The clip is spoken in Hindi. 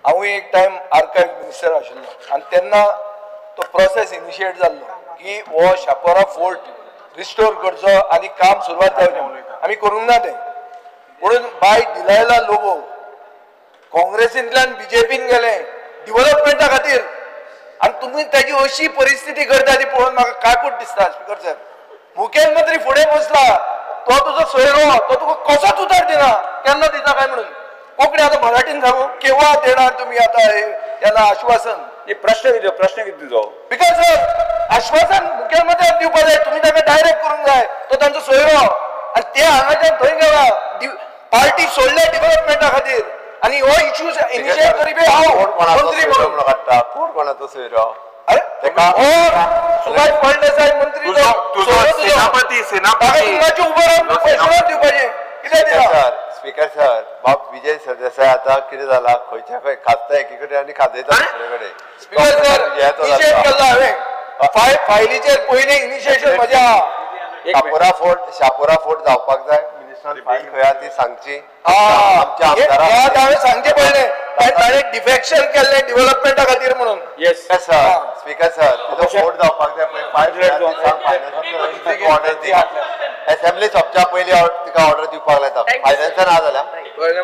हांवूय एक टायम आर्कायव मिनिस्टर आशिल्लो आनी तेन्ना तो प्रोसेस इनिशिएट जाल्लो की हो शापोरा फोर्ट रिस्टोर करचो आनी काम सुरवात जावचें आमी करूंक ना तें म्हणून बाय डिलायला लोबो काँग्रेसींतल्यान बीजेपीन गेले डेव्हलपमेंटा खातीर आनी तुमी ताची अशी परिस्थिती करता ती पळोवन म्हाका काकूट दिसता स्पीकर सर मुखेलमंत्री फुडें बसला तो तुजो सोयरो तो तुका कसोच उतर दिना केन्ना दिता काय म्हणून कोंकणी आता मराठीन सांगू केव्हा देणार तुम्ही आता याला आश्वासन प्रश्न किती तुझो बिकॉज आश्वासन मुख्यमंत्र्याक दिवपाक जाय तुम्ही ताका डायरेक्ट करूंक जाय तो तांचो सोयरो आनी ते हांगाच्यान थंय गेला पार्टी सोडले डेव्हलपमेंटा खातीर आनी हो इश्यूज इनिशिएट करी बी हांव मंत्री म्हणून काडटा कोण कोणाचो सोयरो सुभाष फळदेसाय मंत्री सेनापती तुमचे उभं रावन पैसे दिवपाचे कितें दिला स्पीकर सर बाब विजय सरदेसाय आता कितें जाला खंयच्या खंय खासता एकी कडेन आनी खाजयता दुसरे कडेन स्पीकर सर इनिशिएट केला हांवें फायलीचेर पयलें इनिशिएशन म्हज्या शापोरा फोर्ट जावपाक जाय मिनिस्टरान फायल खंय आहा ती सांगची आमच्या आमदाराक हांवें सांगचें पडलें ताणें डिफेक्शन केल्लें डेव्हलपमेंटा खातीर म्हणून येस सर स्पीकर सर तुजो फोर्ट जावपाक जाय पळय ऑर्डर दी असेंब्ली सोंपच्या पयलीं तिका ऑर्डर दिवपाक लायता फायनान्सान आहा जाल्यार